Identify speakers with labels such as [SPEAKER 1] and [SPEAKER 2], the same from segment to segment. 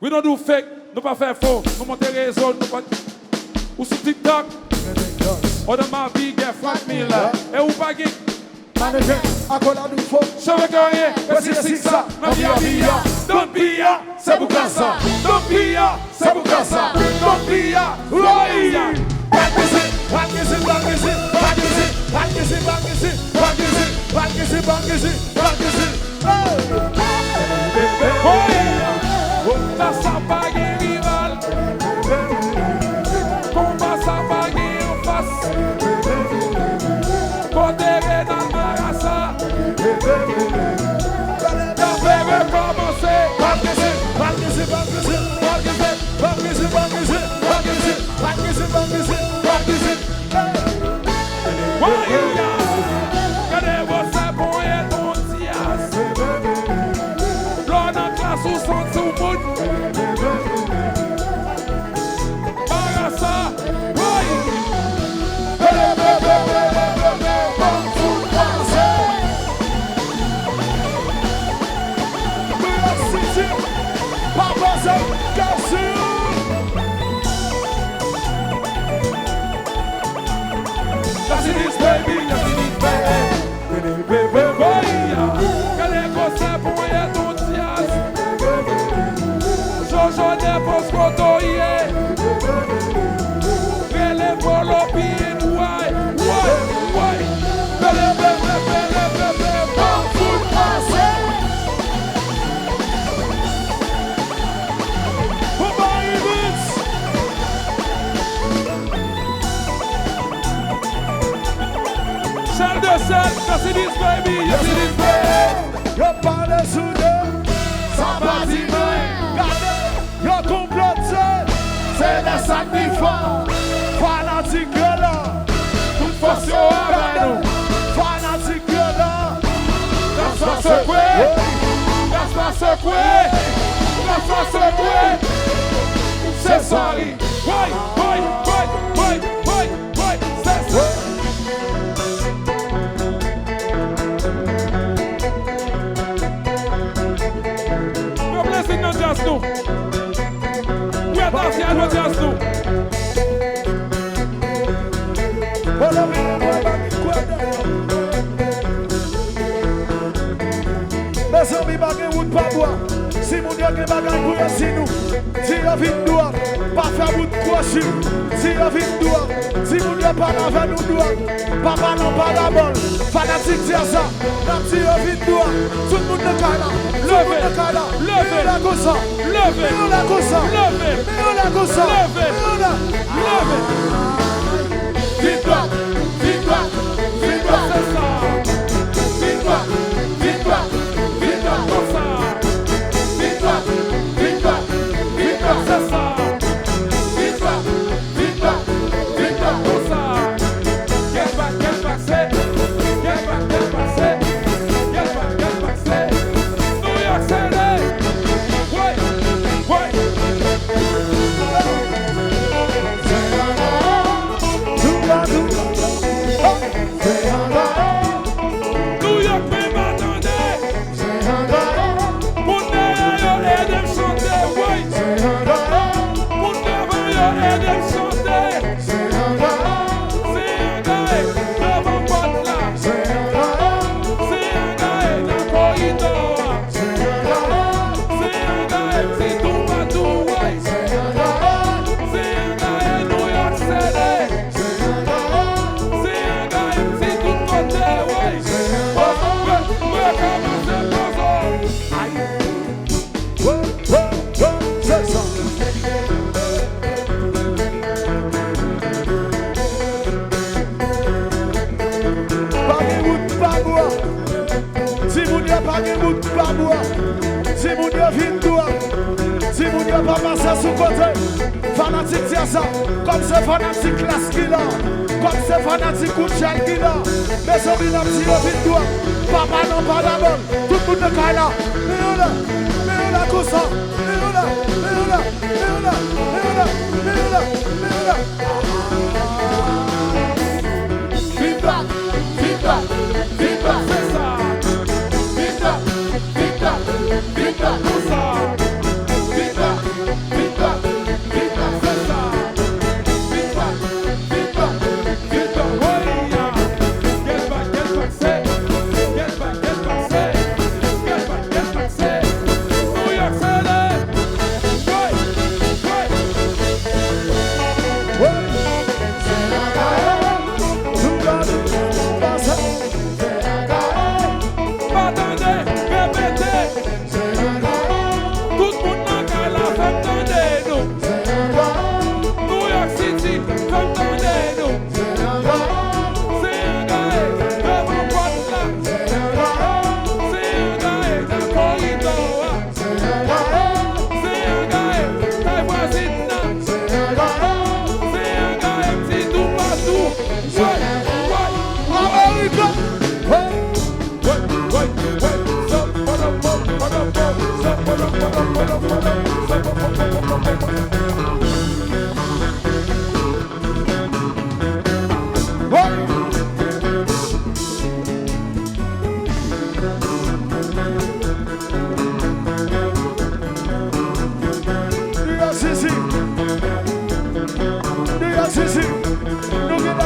[SPEAKER 1] We don't do fake, nous pas faire faux. Nous monter réseau, nous pas... Ou sur TikTok. Ou dans ma vie, get flat me là. Et ou pas gay.
[SPEAKER 2] Manager, à quoi la nous faut?
[SPEAKER 1] Je veux gagner, c'est ça. Ma vie à vie, don't be ya, c'est pour ça. Don't be ya, c'est pour ça. Don't be ya, oui. La sapague rival, combat sapague en face, condamné dans le marassa, la paix recommencer. Regardez você pour être ton tias, l'on en classe ou son sous-mout. Yes, it is, baby. Yes, it is, baby.
[SPEAKER 2] Yo parle sous deux, ça va dire, yo complote, c'est les sacrifices, fanatique là, toute force avec nous, fanatique là, laisse-moi secouer, laisse-moi secouer, laisse-moi secouer, c'est ça, c'est ça. Just nous. We are dancing and not just nous. Mes amis bagay wout pa bois. Si moun yo gen bagay pou yon si nous. Si yo vin doa, pas faire bout de crochu. Si yo vin doa, si moun yo pas avec nous doa, pas non pas la bol. Fanatique dire ça. Si yo vin doa, tout le monde de Kala. Levez la gossa, levez la gossa, levez la gossa, levez. Victoire, victoire, victoire, c'est ça. Victoire, victoire, victoire, comme ça. Victoire, victoire, victoire, c'est ça. Victoire, victoire, victoire, comme ça. Get back, c'est. Get back, c'est. Get back, c'est. New York City. Wait. New York, mais m'attendez. Pour derrière, yo, aidez me chanter, oui. Pour devant, yo, aidez me chanter. C'est un gars, devant votre là. C'est un gars, dans le corridor. C'est un gars, c'est tout partout, oui. C'est un gars, New York City. C'est un gars, c'est tout côté, oui. C'est ça. Si moun yo pa gen bout pa bois, si moun yo vin doa, si moun yo pa passe sous côté, fanatique dire ça, comme c'est fanatique classe qui là, comme c'est fanatique coup de chal qui là, mais si on si yo vin doa, papa non pas d'abord, tout le monde de Kala, mais on a comme ça, mais on a. Victoire, c'est ça. Victoire, comme ça. Victoire,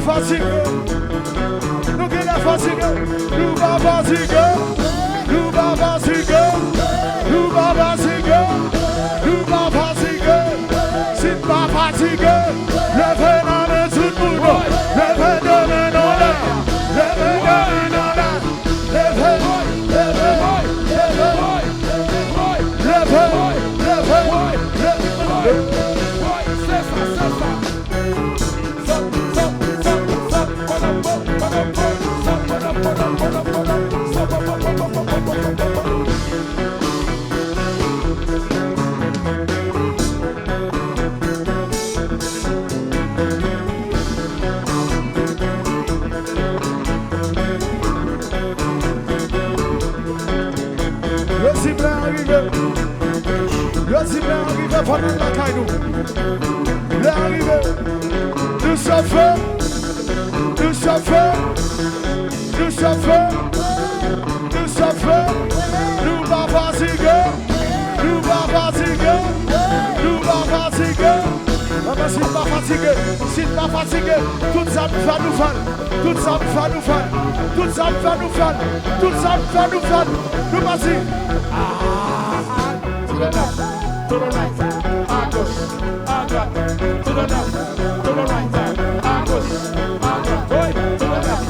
[SPEAKER 1] fatigué. Nous qui est fatigué. Nous pas fatigué. Nous pas fatigué. Nous pas fatigué. Nous pas fatigué. Si pas fatigué, levez la main tout le monde. Levez la main dans l'air. Levez la main dans l'air. Levez, levez, levez, levez, levez. Le cible arrivé pendant la caillou. L'arrivée du chauffeur, nous pas fatigués, mais s'il pas fatigué, tout ça va nous faire, nous vas-y.
[SPEAKER 2] To the left, to the right, à gauche, à droite, to the left, to the right, à gauche, à droite, oui, to the left,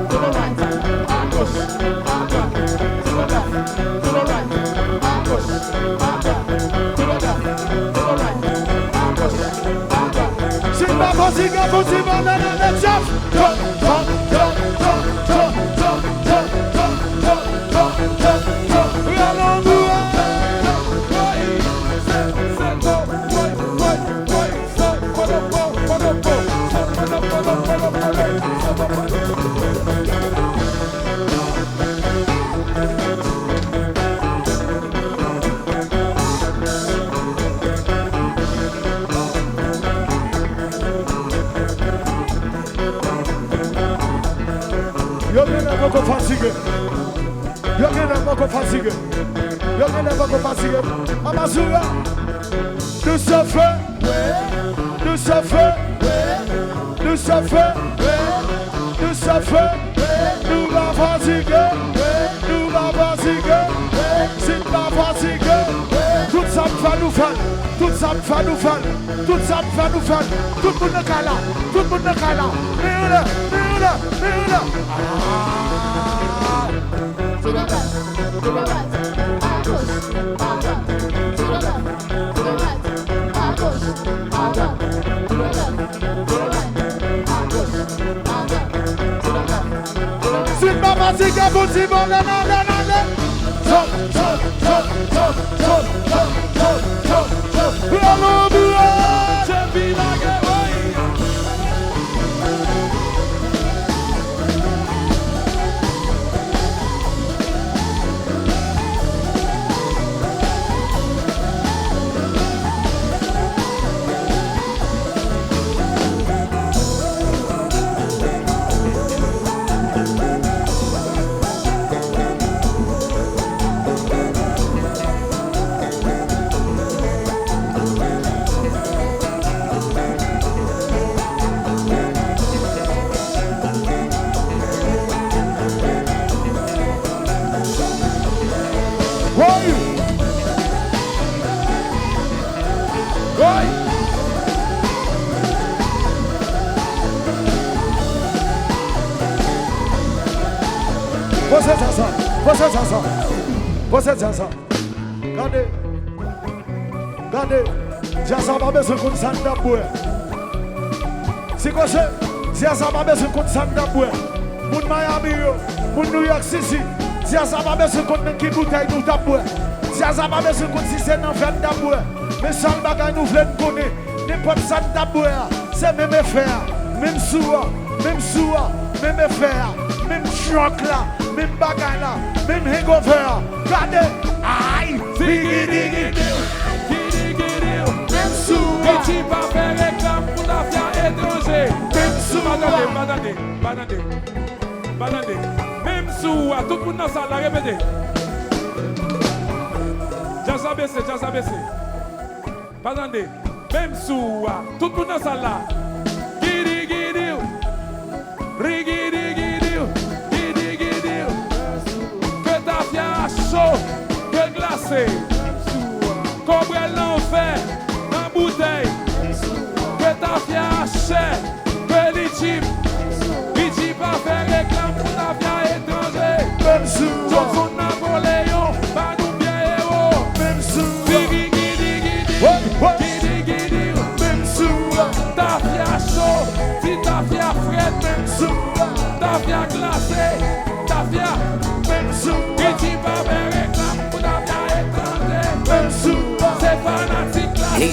[SPEAKER 2] to the right, à gauche, à droite, to the left, to the right, à gauche, à droite, to the left, to the right, à gauche, à droite.
[SPEAKER 1] C'est pas fatigué, vous y va dans le chef. Yo viene poco fatigué. Amazura, nous chauffeurs, nous va fatiguer, c'est pas fatigué, tout ça va nous faire, tout le monde est là,
[SPEAKER 3] To the left, to the right, à gauche, à droite. To the left, to the right, à gauche, à droite. To the left, to the right, à gauche, à droite. To the left, to the right.
[SPEAKER 1] C'est pas fatigué, vous y va, Você dança. Regardez. Já sabe mesmo quando sai da boa. Se você já sabe mesmo quando sai da boa. Mun Miami, mun New York City. Já sabe mesmo quando que bouteille nous da boa. Já sabe mesmo quando si c'est dans vente da boa. Mais sans bagay nous voulons connaître. N'importe ça da boa. C'est même faire, même soua, même faire, même choc là. Même bagay là, même hangover. Regardez, aïe,
[SPEAKER 2] Même sous, qui va faire réclame pour la faire étranger.
[SPEAKER 1] Même sous,
[SPEAKER 2] Banane. Même sous, tout le monde dans ça, la répétez. Jazz abaissé. Banane. Même sous, tout le monde dans ça là. Giri. Rigidiguidiu, guidigidiu. Que ta fière chaud, que glacé. Cobrel l'enfer, en bouteille. Que ta fière chair, que l'itchip. L'itchip a fait réclame pour ta fière étranger.
[SPEAKER 1] Même sous,
[SPEAKER 2] Johnson Napoléon, pas nous bien héros.
[SPEAKER 1] même sous,
[SPEAKER 2] Guidigidigidiu, guidigidiu.
[SPEAKER 1] même sous,
[SPEAKER 2] Ta fière chaud, si ta fière frette.
[SPEAKER 1] même sous,
[SPEAKER 2] Ta fière glacée, ta fière.
[SPEAKER 1] même sous,
[SPEAKER 2] L'itchip a fait réclame pour ta fière étranger.
[SPEAKER 1] même sous,
[SPEAKER 2] C'est fanatique là, qui a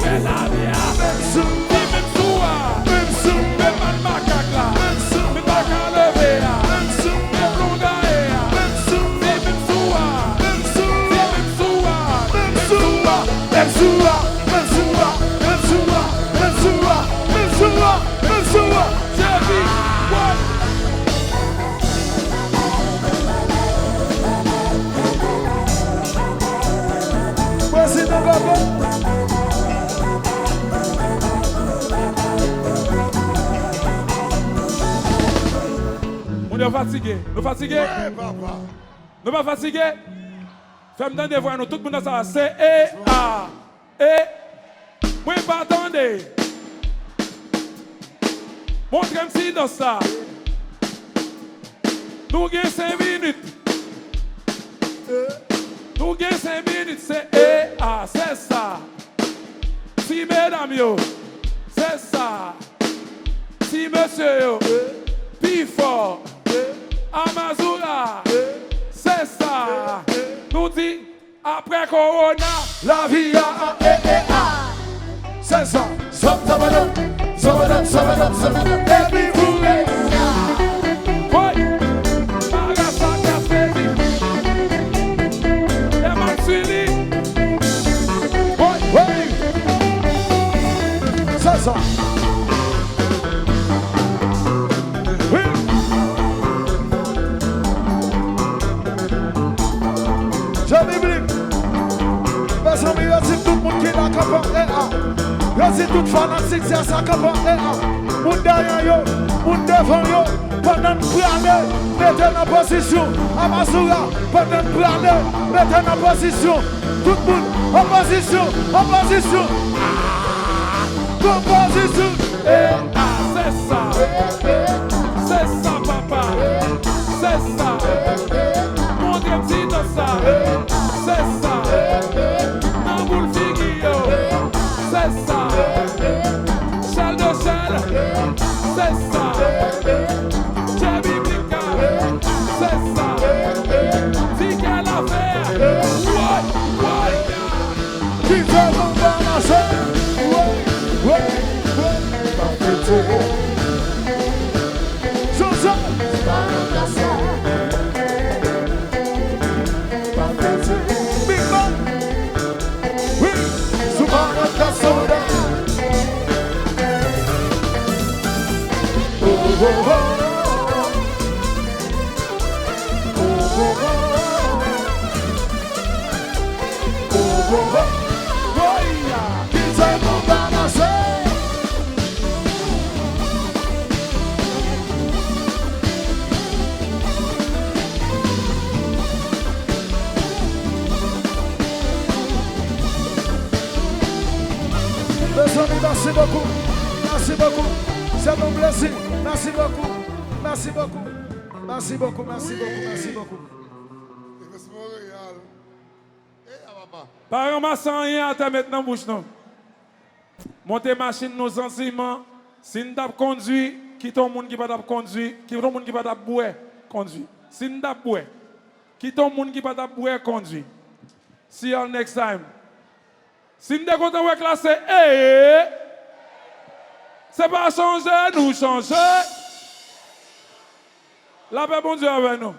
[SPEAKER 2] fait la vie.
[SPEAKER 1] même sous,
[SPEAKER 2] Même soua,
[SPEAKER 1] même sous,
[SPEAKER 2] même mal macaque là,
[SPEAKER 1] même sous,
[SPEAKER 2] même pas qu'à lever là,
[SPEAKER 1] même sous,
[SPEAKER 2] même plongaé là,
[SPEAKER 1] même sous,
[SPEAKER 2] même soua,
[SPEAKER 1] même sous,
[SPEAKER 2] même soua,
[SPEAKER 1] même sous, même sous, même sous, même sous, même sous, même sous, même sous.
[SPEAKER 2] c'est vie, what?
[SPEAKER 1] Voici nos gars.
[SPEAKER 2] On est fatigué, nous fatigués,
[SPEAKER 1] Eh, papa.
[SPEAKER 2] nous pas fatigués. Fais-moi donner voir nous, tout le monde dans ça, c'est E-A, et, oui, pas attendez. Montrez-moi si dans ça. Nous gagnons 5 minutes. Nous gagnons 5 minutes, c'est E-A, c'est ça. Si mesdames, yo, c'est ça. Si monsieur, yo, plus fort. Amazura, c'est ça. Nous dit, après Corona,
[SPEAKER 1] La vie a c'est ça. Sabadam, sabadam, sabadam, sabadam. Et puis vous,
[SPEAKER 2] oui, Magasa Gaspédi, Eman Suili, oui,
[SPEAKER 1] oui, c'est ça. Oui. Jean-Biblique. Mes amis, c'est tout le monde qui est là, c'est tout fanatique, c'est ça qui est là. Moun derrière yo, moun devant yo, pendant que planer, mettez en position. Amazura, pendant que planer, mettez en position. Tout le monde en position, en position. Composition.
[SPEAKER 2] c'est ça, papa, c'est ça, montrez-moi si dans ça, c'est ça, dans boule figure, c'est ça, chelle de chelle, c'est ça, Jamie Bika, c'est ça, si quelle affaire,
[SPEAKER 1] Qui fait mon balancer? Ouais. Joseph. Big man. Oui. Subhana Kasoda. Oh, oh, oh. Oh, oh, oh. Oh, oh, oh. Qui fait mon balancer? Mes amis, merci beaucoup. Merci beaucoup. C'est mon plaisir. Merci beaucoup. Merci beaucoup. Merci beaucoup. Merci beaucoup. Merci beaucoup.
[SPEAKER 2] Par exemple, sans rien à te mettre dans la bouche, non. Monter machine, nos enseignements. Si nous avons conduit, qui est le monde qui va conduire, qui est le monde qui va boire, conduire. Si nous avons boire, qui est le monde qui va boire, conduire. See you next time. Si nous avons content de classer, c'est pas changer, nous changer. La paix, bon Dieu avec nous.